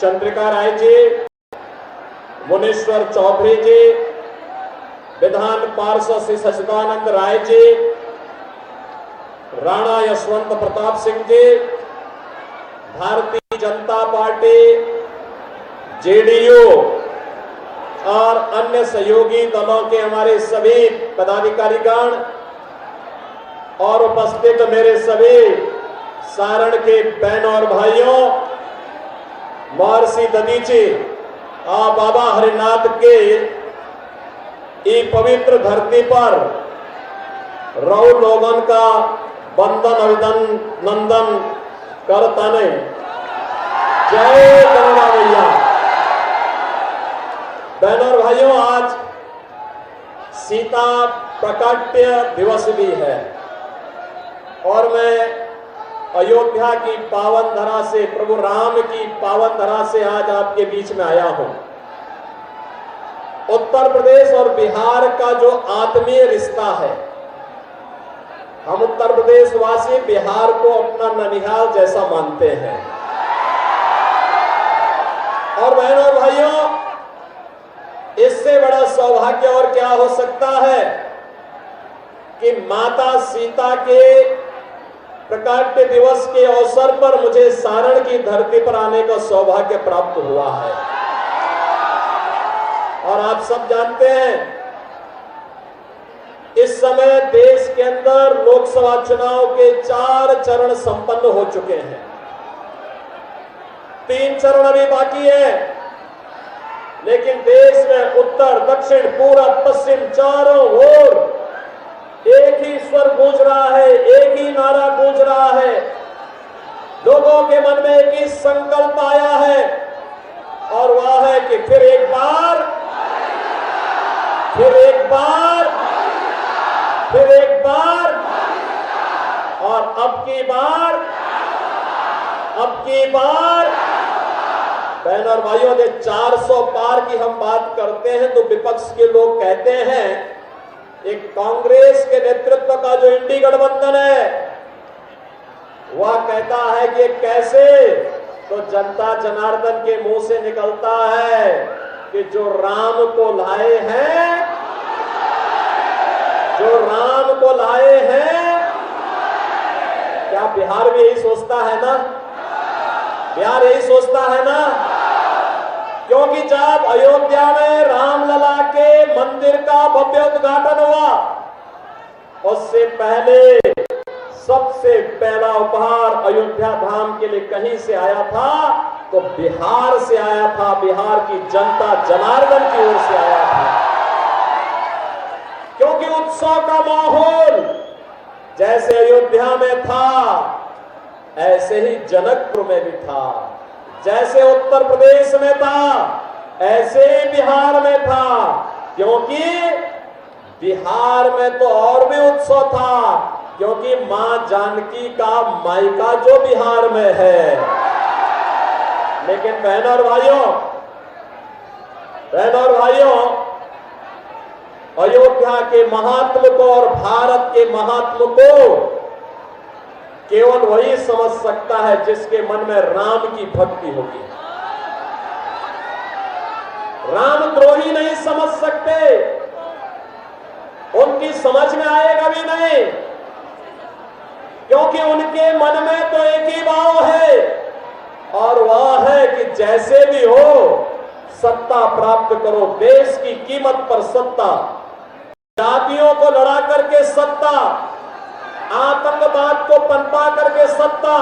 चंद्रिका राय जी, मुनीश्वर चौधरी जी, विधान पार्षद Shri Sachidanand Rai ji, Rana Yashwant Pratap Singh ji, Bharatiya Janata party, JDU और अन्य सहयोगी दलों के हमारे सभी पदाधिकारीगण और उपस्थित मेरे सभी सारण के बहनों और भाइयों, महर्षि दधीची बाबा हरिनाथ के ये पवित्र धरती पर रऊ लोगन का बंदन अभिनंदन करताने। जय गंगा मैया। बहनों और भाइयों, आज सीता प्राकट्य दिवस भी है और मैं अयोध्या की पावन धरा से, प्रभु राम की पावन धरा से आज आपके बीच में आया हूं। उत्तर प्रदेश और बिहार का जो आत्मीय रिश्ता है, हम उत्तर प्रदेश वासी बिहार को अपना ननिहाल जैसा मानते हैं। और बहनों और भाइयों, इससे बड़ा सौभाग्य और क्या हो सकता है कि माता सीता के प्राकट्य दिवस के अवसर पर मुझे सारण की धरती पर आने का सौभाग्य प्राप्त हुआ है। और आप सब जानते हैं, इस समय देश के अंदर लोकसभा चुनाव के 4 चरण संपन्न हो चुके हैं। 3 चरण अभी बाकी है, लेकिन देश में उत्तर, दक्षिण, पूरब, पश्चिम चारों ओर एक ही स्वर गूंज रहा है, एक ही नारा गूंज रहा है। लोगों के मन में एक ही संकल्प आया है और वह है कि फिर एक बार, फिर एक बार, फिर एक बार और अब की बार, अब की बार। बहन और भाइयों, ने 400 पार की हम बात करते हैं तो विपक्ष के लोग कहते हैं एक कांग्रेस के नेतृत्व का जो इंडी गठबंधन है वह कहता है कि कैसे, तो जनता जनार्दन के मुंह से निकलता है कि जो राम को लाए हैं, जो राम को लाए हैं। क्या बिहार भी यही सोचता है ना? बिहार यही सोचता है ना? क्योंकि जब अयोध्या में रामलला के मंदिर का भव्य उद्घाटन हुआ, उससे पहले सबसे पहला उपहार अयोध्या धाम के लिए कहीं से आया था तो बिहार से आया था। बिहार की जनता जनार्दन की ओर से आया था, क्योंकि उत्सव का माहौल जैसे अयोध्या में था ऐसे ही जनकपुर में भी था, जैसे उत्तर प्रदेश में था ऐसे ही बिहार में था। क्योंकि बिहार में तो और भी उत्सव था, क्योंकि मां जानकी का मायका जो बिहार में है। लेकिन बहनों और भाइयों, अयोध्या के महात्म को और भारत के महात्म को केवल वही समझ सकता है जिसके मन में राम की भक्ति होगी। रामद्रोही नहीं समझ सकते, उनकी समझ में आएगा भी नहीं, क्योंकि उनके मन में तो एक ही भाव है और वह है कि जैसे भी हो सत्ता प्राप्त करो, देश की कीमत पर सत्ता, जातियों को लड़ा करके सत्ता, आतंकवाद को पनपा करके सत्ता,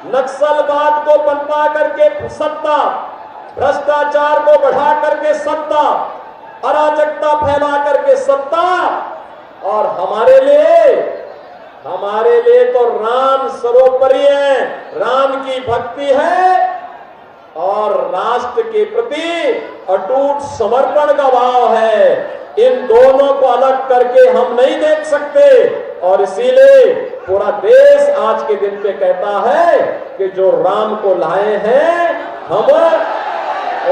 नक्सलवाद को पनपा करके सत्ता, भ्रष्टाचार को बढ़ा करके सत्ता, अराजकता फैला करके सत्ता। और हमारे लिए तो राम सर्वोपरि है, राम की भक्ति है और राष्ट्र के प्रति अटूट समर्पण का भाव है। इन दोनों को अलग करके हम नहीं देख सकते और इसीलिए पूरा देश आज के दिन पे कहता है कि जो राम को लाए हैं हम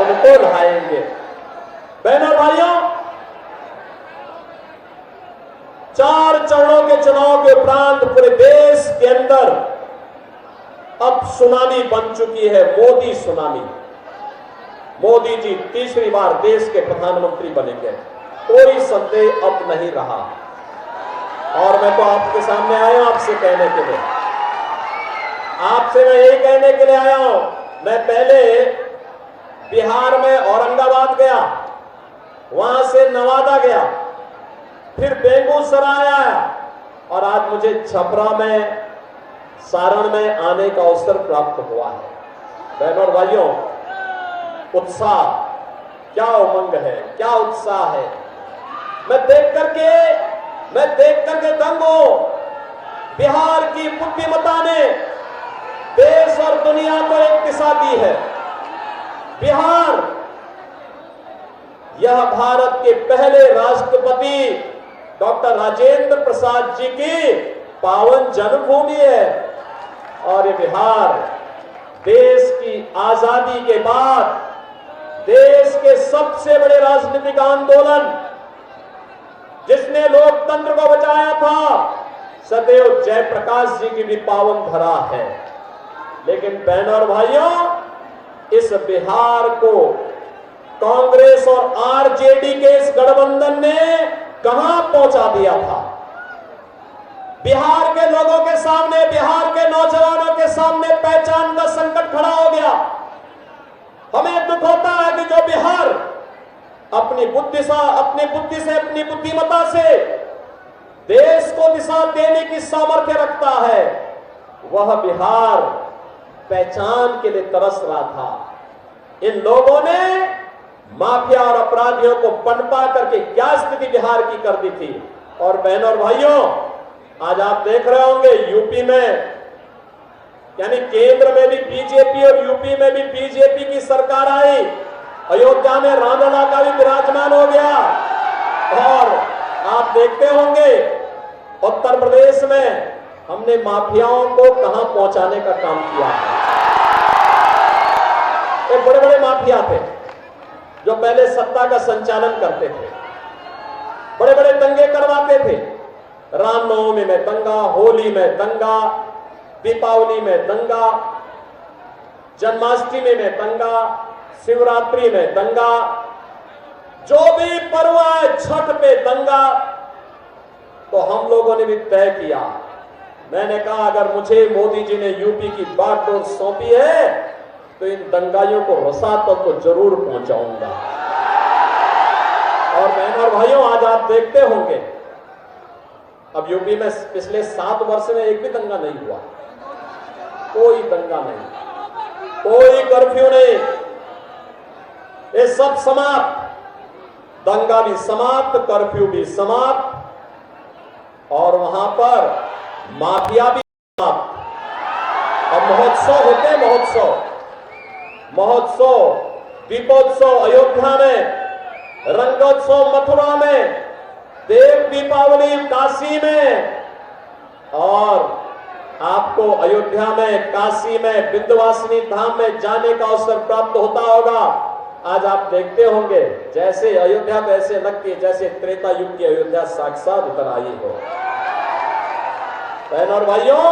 उनको लाएंगे। बहनों भाइयों, 4 चरणों के चुनाव के उपरांत पूरे देश के अंदर अब सुनामी बन चुकी है, मोदी सुनामी। मोदी जी तीसरी बार देश के प्रधानमंत्री बनेंगे, कोई संदेह अब नहीं रहा। और मैं तो आपके सामने आया हूं आपसे कहने के लिए, आपसे मैं यही कहने के लिए आया हूं। मैं पहले बिहार में औरंगाबाद गया, वहां से नवादा गया, फिर बेगूसराय आया और आज मुझे छपरा में, सारण में आने का अवसर प्राप्त हुआ है। बहनों और भाइयों, उत्साह, क्या उमंग है, क्या उत्साह है। मैं देख करके दंग हूं। बिहार की बुद्धिमत्ता ने देश और दुनिया को एक दिशा दी है। बिहार, यह भारत के पहले राष्ट्रपति डॉक्टर राजेंद्र प्रसाद जी की पावन जन्मभूमि है। और ये बिहार देश की आजादी के बाद देश के सबसे बड़े राजनीतिक आंदोलन, जिसने लोकतंत्र को बचाया था, सदैव जयप्रकाश जी की भी पावन धरा है। लेकिन बहनों और भाइयों, इस बिहार को कांग्रेस और आरजेडी के इस गठबंधन ने कहां पहुंचा दिया था। बिहार के लोगों के सामने, बिहार के नौजवानों के सामने पहचान का संकट खड़ा हो गया। हमें दुख होता है कि जो बिहार अपनी बुद्धि से, अपनी बुद्धिमत्ता से देश को दिशा देने की सामर्थ्य रखता है, वह बिहार पहचान के लिए तरस रहा था। इन लोगों ने माफिया और अपराधियों को पनपा करके क्या स्थिति बिहार की कर दी थी। और बहनों और भाइयों, आज आप देख रहे होंगे यूपी में, यानी केंद्र में भी बीजेपी और यूपी में भी बीजेपी की सरकार आई। अयोध्या में रामलला का भी विराजमान हो गया। और आप देखते होंगे उत्तर प्रदेश में हमने माफियाओं को कहां पहुंचाने का काम किया है। एक बड़े बड़े माफिया थे जो पहले सत्ता का संचालन करते थे, बड़े बड़े दंगे करवाते थे। रामनवमी में दंगा, होली में दंगा, दीपावली में दंगा, जन्माष्टमी में दंगा, शिवरात्रि में दंगा, जो भी पर्व है, छठ पे दंगा। तो हम लोगों ने भी तय किया, मैंने कहा अगर मुझे मोदी जी ने यूपी की बागडोर सौंपी है तो इन दंगाइयों को रसातल तो जरूर पहुंचाऊंगा। और बहनों और भाइयों, आज आप देखते होंगे अब यूपी में पिछले 7 वर्ष में एक भी दंगा नहीं हुआ, कोई दंगा नहीं, कोई कर्फ्यू नहीं, ये सब समाप्त, दंगा भी समाप्त, कर्फ्यू भी समाप्त, और वहां पर माफिया भी समाप्त। अब महोत्सव होते, महोत्सव, दीपोत्सव अयोध्या में, रंगोत्सव मथुरा में, देव दीपावली काशी में, और आपको अयोध्या में, काशी में, विंध्यवासिनी धाम में जाने का अवसर प्राप्त होता होगा। आज आप देखते होंगे जैसे अयोध्या तो ऐसे लगती है जैसे त्रेता युग की अयोध्या साक्षात उतर आई हो। बहनों और भाइयों,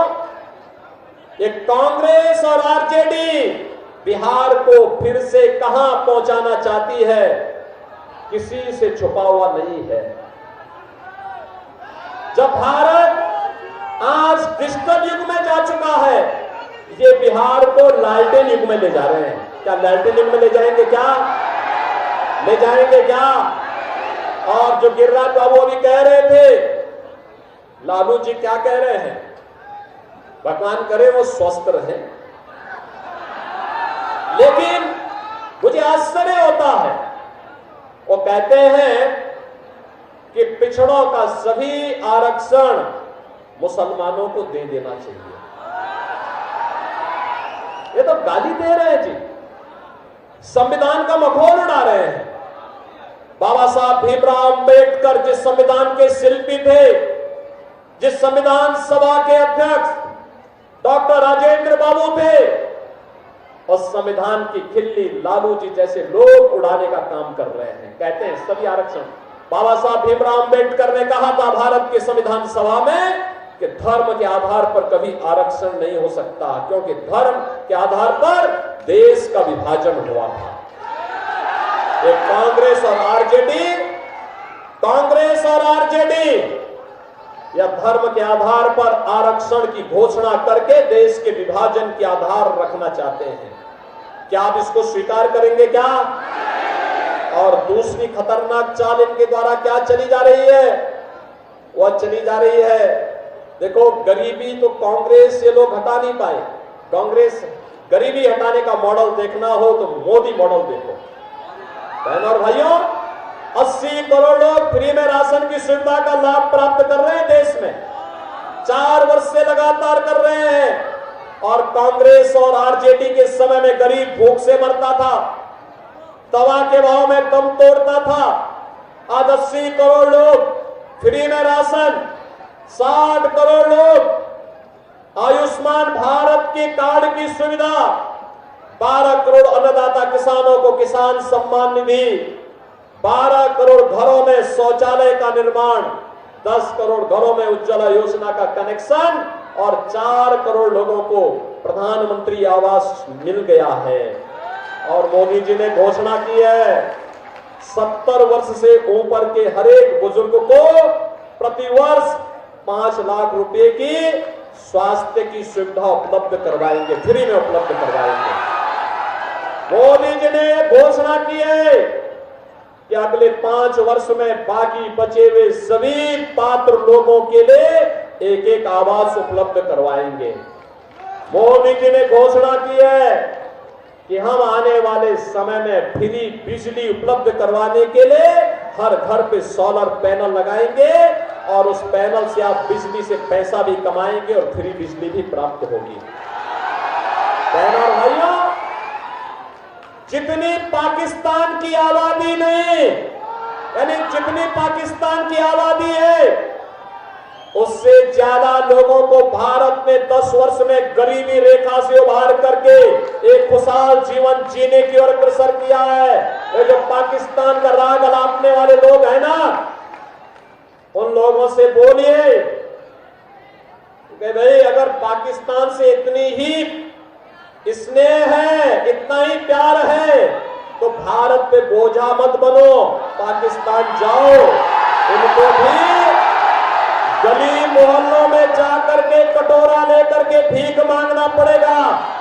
ये कांग्रेस और आरजेडी बिहार को फिर से कहां पहुंचाना चाहती है, किसी से छुपा हुआ नहीं है। जब भारत आज डिजिटल युग में जा चुका है, ये बिहार को लालटेन युग में ले जा रहे हैं। क्या लालटेन युग में ले जाएंगे क्या? ले जाएंगे क्या? और जो गिरिराज बाबू अभी कह रहे थे, लालू जी क्या कह रहे हैं, भगवान करे वो स्वस्थ रहे। लेकिन मुझे आश्चर्य होता है, वो कहते हैं कि पिछड़ों का सभी आरक्षण मुसलमानों को दे देना चाहिए। ये तो गाली दे रहे हैं जी, संविधान का मखौल उड़ा रहे हैं। बाबा साहब भीमराव अंबेडकर जिस संविधान के शिल्पी थे, जिस संविधान सभा के अध्यक्ष डॉक्टर राजेंद्र बाबू थे, उस संविधान की खिल्ली लालू जी जैसे लोग उड़ाने का काम कर रहे हैं। कहते हैं सभी आरक्षण। बाबा साहब भीमराव अंबेडकर ने कहा था भारत के संविधान सभा में कि धर्म के आधार पर कभी आरक्षण नहीं हो सकता, क्योंकि धर्म के आधार पर देश का विभाजन हुआ था। ये कांग्रेस और आरजेडी या धर्म के आधार पर आरक्षण की घोषणा करके देश के विभाजन के आधार रखना चाहते हैं। क्या आप इसको स्वीकार करेंगे क्या? और दूसरी खतरनाक चाल इनके द्वारा क्या चली जा रही है? वह चली जा रही है, देखो गरीबी तो कांग्रेस ये लोग हटा नहीं पाए। कांग्रेस गरीबी हटाने का मॉडल देखना हो तो मोदी मॉडल देखो। बहनों और भाइयों, 80 करोड़ लोग फ्री में राशन की सुविधा का लाभ प्राप्त कर रहे हैं देश में, 4 वर्ष से लगातार कर रहे हैं। और कांग्रेस और आरजेडी के समय में गरीब भूख से मरता था, तवा के भाव में दम तोड़ता था। आज 80 करोड़ लोग फ्री में राशन, 60 करोड़ लोग आयुष्मान भारत की कार्ड की सुविधा, 12 करोड़ अन्नदाता किसानों को किसान सम्मान निधि, 12 करोड़ घरों में शौचालय का निर्माण, 10 करोड़ घरों में उज्ज्वला योजना का कनेक्शन और 4 करोड़ लोगों को प्रधानमंत्री आवास मिल गया है। और मोदी जी ने घोषणा की है 70 वर्ष से ऊपर के हर एक बुजुर्ग को प्रतिवर्ष 5 लाख रुपए की स्वास्थ्य की सुविधा उपलब्ध करवाएंगे, फ्री में उपलब्ध करवाएंगे। मोदी जी ने घोषणा की है कि अगले 5 वर्ष में बाकी बचे हुए सभी पात्र लोगों के लिए एक एक आवास उपलब्ध करवाएंगे। मोदी जी ने घोषणा की है कि हम आने वाले समय में फ्री बिजली उपलब्ध करवाने के लिए हर घर पे सोलर पैनल लगाएंगे और उस पैनल से आप बिजली से पैसा भी कमाएंगे और फ्री बिजली भी प्राप्त होगी। बहनों और भाइयों, जितनी पाकिस्तान की आबादी नहीं, यानी जितनी पाकिस्तान की आबादी है उससे ज्यादा लोगों को भारत में 10 वर्ष में गरीबी रेखा से उभार करके एक खुशहाल जीवन जीने की ओर अग्रसर किया है। ये जो पाकिस्तान का राग अलापने वाले लोग हैं ना, उन लोगों से बोलिए कि भाई अगर पाकिस्तान से इतनी ही स्नेह है, इतना ही प्यार है तो भारत पे बोझा मत बनो, पाकिस्तान जाओ। इनको भी गली मोहल्लों में जाकर के कटोरा लेकर के भीख मांगना पड़ेगा।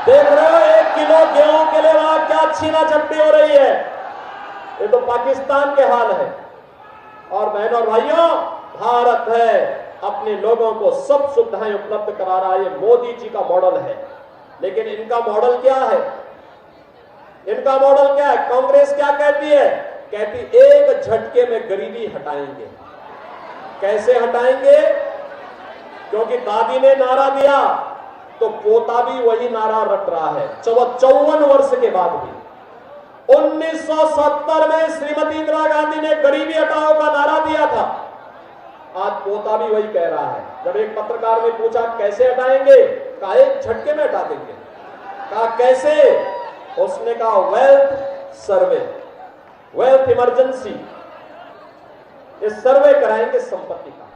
देख रहे हो 1 किलो गेहूं के लिए वहां क्या छीना झपटी हो रही है। ये तो पाकिस्तान के हाल है। और बहनों और भाइयों, भारत है अपने लोगों को सब सुविधाएं उपलब्ध करा रहा है। ये मोदी जी का मॉडल है। लेकिन इनका मॉडल क्या है? इनका मॉडल क्या है? कांग्रेस क्या कहती है? कहती एक झटके में गरीबी हटाएंगे। कैसे हटाएंगे? क्योंकि दादी ने नारा दिया तो पोता भी वही नारा रट रहा है 54 वर्ष के बाद भी। 1970 में श्रीमती इंदिरा गांधी ने गरीबी हटाओ का नारा दिया था, आज पोता भी वही कह रहा है। जब एक पत्रकार ने पूछा कैसे हटाएंगे, कहा एक झटके में हटा देंगे। कहा कैसे? उसने कहा वेल्थ सर्वे, वेल्थ इमरजेंसी, ये सर्वे कराएंगे संपत्ति का।